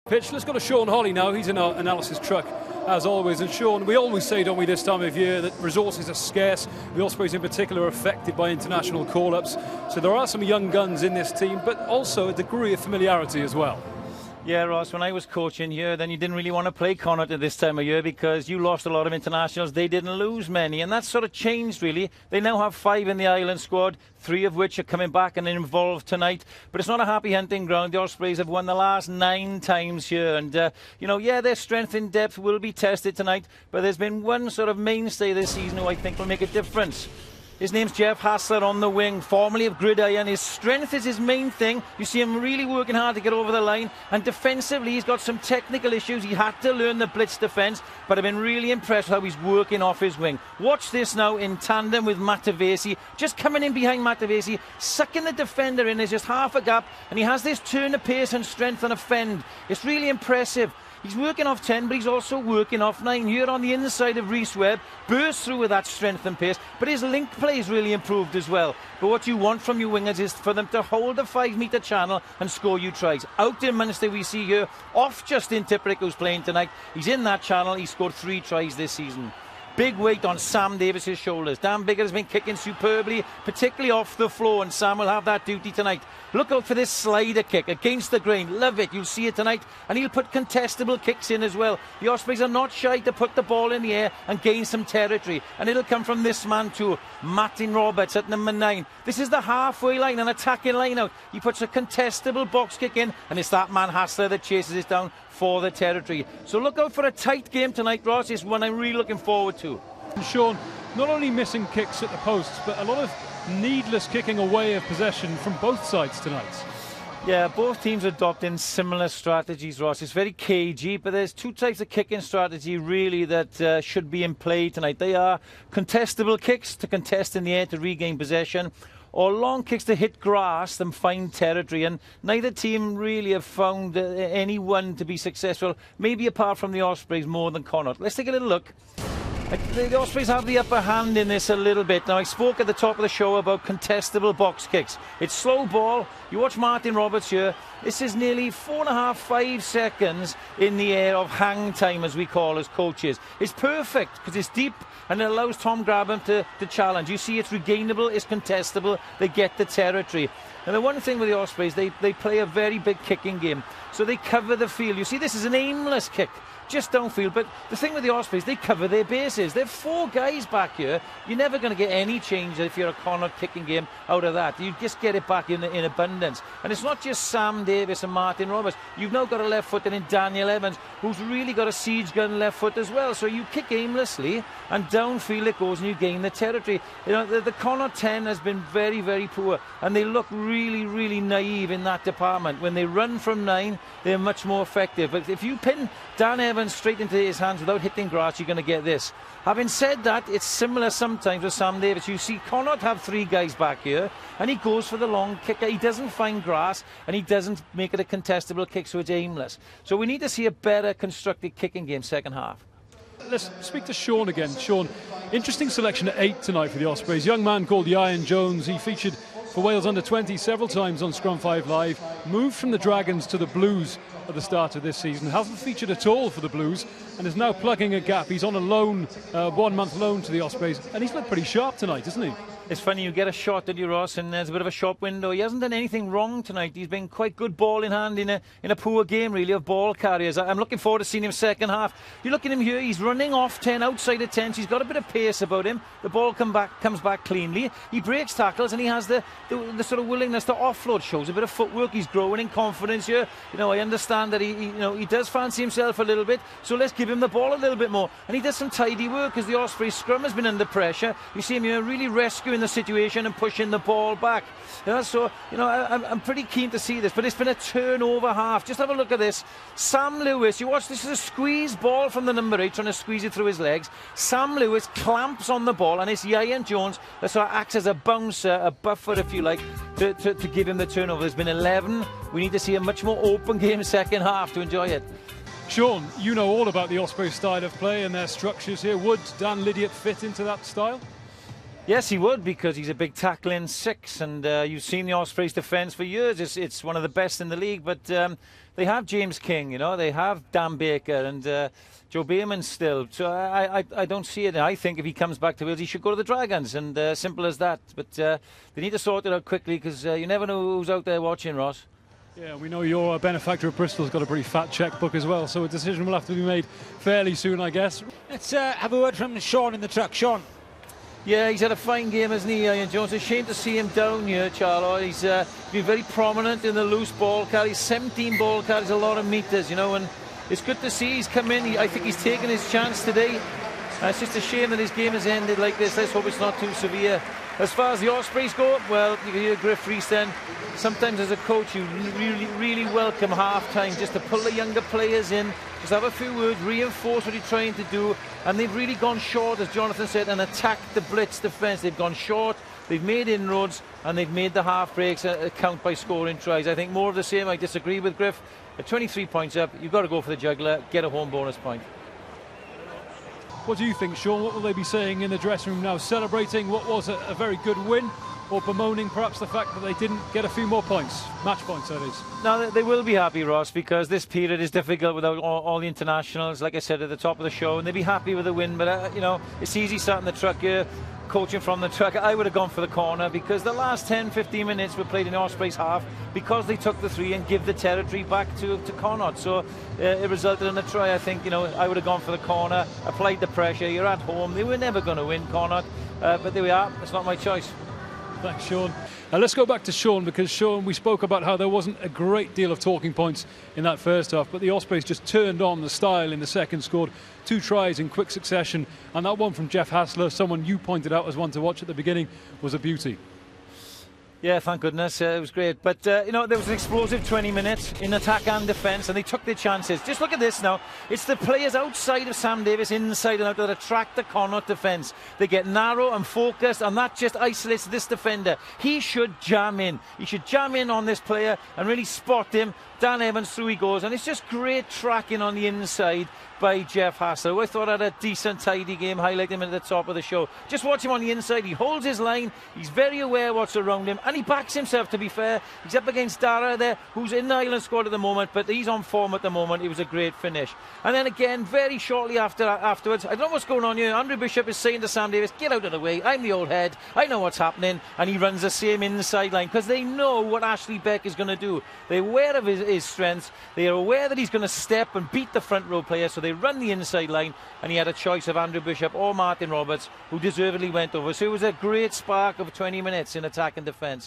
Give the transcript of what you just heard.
pitch. Let's go to Sean Holly now. He's in our analysis truck as always. And Sean, we always say, don't we, this time of year, that resources are scarce. The Ospreys in particular are affected by international call-ups. So there are some young guns in this team, but also a degree of familiarity as well. Yeah, Ross, when I was coaching here, then you didn't really want to play Connacht at this time of year because you lost a lot of internationals. They didn't lose many, and that sort of changed, really. They now have 5 in the Ireland squad, 3 of which are coming back and involved tonight. But it's not a happy hunting ground. The Ospreys have won the last 9 times here. And, yeah, their strength in depth will be tested tonight. But there's been one sort of mainstay this season who I think will make a difference. His name's Jeff Hassler on the wing, formerly of Gridiron. His strength is his main thing. You see him really working hard to get over the line. And defensively, he's got some technical issues. He had to learn the blitz defence, but I've been really impressed how he's working off his wing. Watch this now in tandem with Matavesi. Just coming in behind Matavesi, sucking the defender in. There's just half a gap, and he has this turn of pace and strength on a fend. It's really impressive. He's working off 10, but he's also working off 9. Here on the inside of Rhys Webb, bursts through with that strength and pace, but his link play is really improved as well. But what you want from your wingers is for them to hold the 5-metre channel and score you tries. Out in Munster we see here, off Justin Tipuric, who's playing tonight. He's in that channel. He scored 3 tries this season. Big weight on Sam Davis's shoulders. Dan Biggar has been kicking superbly, particularly off the floor, and Sam will have that duty tonight. Look out for this slider kick against the grain. Love it. You'll see it tonight. And he'll put contestable kicks in as well. The Ospreys are not shy to put the ball in the air and gain some territory. And it'll come from this man too, Martin Roberts at number 9. This is the halfway line, an attacking line out. He puts a contestable box kick in, and it's that man Hassler that chases it down for the territory. So look out for a tight game tonight, Ross. It's one I'm really looking forward to. And Sean, not only missing kicks at the posts, but a lot of needless kicking away of possession from both sides tonight. Yeah, both teams are adopting similar strategies, Ross. It's very cagey, but there's 2 types of kicking strategy really that should be in play tonight. They are contestable kicks to contest in the air to regain possession, or long kicks to hit grass and find territory, and neither team really have found anyone to be successful, maybe apart from the Ospreys more than Connacht. Let's take a little look. The Ospreys have the upper hand in this a little bit. Now, I spoke at the top of the show about contestable box kicks. It's slow ball. You watch Martin Roberts here. This is nearly 4.5–5 seconds in the air of hang time, as we call as coaches. It's perfect because it's deep and it allows Tom Grabham to challenge. You see it's regainable, it's contestable, they get the territory. And the one thing with the Ospreys, they play a very big kicking game. So they cover the field. You see, this is an aimless kick, just downfield. But the thing with the Ospreys, they cover their bases. There are 4 guys back here. You're never going to get any change if you're a Connacht kicking game out of that. You just get it back in abundance. And it's not just Sam Davis and Martin Roberts. You've now got a left footer in Daniel Evans, who's really got a siege gun left foot as well. So you kick aimlessly, and downfield it goes, and you gain the territory. You know, the Connacht 10 has been very, very poor, and they look really, really naive in that department. When they run from 9, they're much more effective. But if you pin Dan Evans straight into his hands without hitting grass, you're going to get this. Having said that, it's similar sometimes with Sam Davis. You see Connacht have 3 guys back here, and he goes for the long kicker. He doesn't find grass, and he doesn't make it a contestable kick, so it's aimless. So we need to see a better constructed kicking game second half. Let's speak to Sean again. Sean, interesting selection at 8 tonight for the Ospreys. Young man called Ian Jones. He featured for Wales under-20 several times on Scrum 5 Live. Moved from the Dragons to the Blues at the start of this season. Hasn't featured at all for the Blues and is now plugging a gap. He's on a loan, 1-month loan to the Ospreys, and he's looked pretty sharp tonight, isn't he? It's funny, you get a shot at you, Ross, and there's a bit of a shop window. He hasn't done anything wrong tonight. He's been quite good ball in hand in a poor game, really, of ball carriers. I'm looking forward to seeing him second half. You look at him here, he's running off 10, outside of 10. So he's got a bit of pace about him. The ball comes back cleanly. He breaks tackles, and he has the sort of willingness to offload. Shows a bit of footwork. He's growing in confidence here. You know, I understand that he does fancy himself a little bit. So let's give him the ball a little bit more. And he does some tidy work as the Ospreys scrum has been under pressure. You see him here really rescuing the situation and pushing the ball back. So, I'm pretty keen to see this, but it's been a turnover half. Just have a look at this. Sam Lewis, you watch, this is a squeeze ball from the number 8, trying to squeeze it through his legs. Sam Lewis clamps on the ball, and it's Ian Jones that sort of acts as a bouncer, a buffer, if you like, to give him the turnover. There's been 11. We need to see a much more open game second half to enjoy it. Sean, you know all about the Ospreys style of play and their structures here. Would Dan Lydiate fit into that style? Yes, he would, because he's a big tackling six, and you've seen the Ospreys' defence for years. It's one of the best in the league, but they have James King, they have Dan Baker and Joe Beerman still. So I don't see it. I think if he comes back to Wales, he should go to the Dragons, and simple as that. But they need to sort it out quickly, because you never know who's out there watching, Ross. Yeah, we know your benefactor of Bristol's got a pretty fat checkbook as well, so a decision will have to be made fairly soon, I guess. Let's have a word from Sean in the truck. Sean. Yeah, he's had a fine game, hasn't he, Ian Jones? It's a shame to see him down here, Charlo. He's been very prominent in the loose ball carries. 17 ball carries, a lot of metres, and it's good to see he's come in. I think he's taken his chance today. It's just a shame that his game has ended like this. Let's hope it's not too severe. As far as the Ospreys go, well, you can hear Griff Rhys then. Sometimes as a coach, you really welcome half-time just to pull the younger players in, just have a few words, reinforce what you're trying to do. And they've really gone short, as Jonathan said, and attacked the blitz defence. They've gone short, they've made inroads, and they've made the half breaks count by scoring tries. I think more of the same. I disagree with Griff. At 23 points up, you've got to go for the juggler, get a home bonus point. What do you think, Sean? What will they be saying in the dressing room now? Celebrating what was a very good win, or bemoaning perhaps the fact that they didn't get a few more points, match points that is? No, they will be happy, Ross, because this period is difficult without all the internationals, like I said at the top of the show, and they'll be happy with the win. But it's easy starting the truck here, coaching from the truck. I would have gone for the corner, because the last 10-15 minutes were played in the Ospreys half, because they took the three and give the territory back to Conn. So it resulted in a try. I think I would have gone for the corner, applied the pressure. You're at home. They were never going to win, Conn, but there we are. It's not my choice. Thanks, Sean. Let's go back to Sean, because Sean, we spoke about how there wasn't a great deal of talking points in that first half, but the Ospreys just turned on the style in the second, scored 2 tries in quick succession, and that one from Jeff Hassler, someone you pointed out as one to watch at the beginning, was a beauty. Yeah, thank goodness. It was great. But, there was an explosive 20 minutes in attack and defence, and they took their chances. Just look at this now. It's the players outside of Sam Davis, inside and out, that attract the Connacht defence. They get narrow and focused, and that just isolates this defender. He should jam in. He should jam in on this player and really spot him. Dan Evans, through he goes. And it's just great tracking on the inside by Jeff Hassler, who I thought had a decent, tidy game. Highlight him at the top of the show. Just watch him on the inside. He holds his line. He's very aware what's around him, and he backs himself, to be fair. He's up against Dara there, who's in the Ireland squad at the moment, but he's on form at the moment. It was a great finish. And then again, very shortly afterwards, I don't know what's going on here. Andrew Bishop is saying to Sam Davis, get out of the way. I'm the old head. I know what's happening. And he runs the same inside line, because they know what Ashley Beck is going to do. They're aware of his strengths. They are aware that he's going to step and beat the front row player, so they run the inside line, and he had a choice of Andrew Bishop or Martin Roberts, who deservedly went over. So it was a great spark of 20 minutes in attack and defence.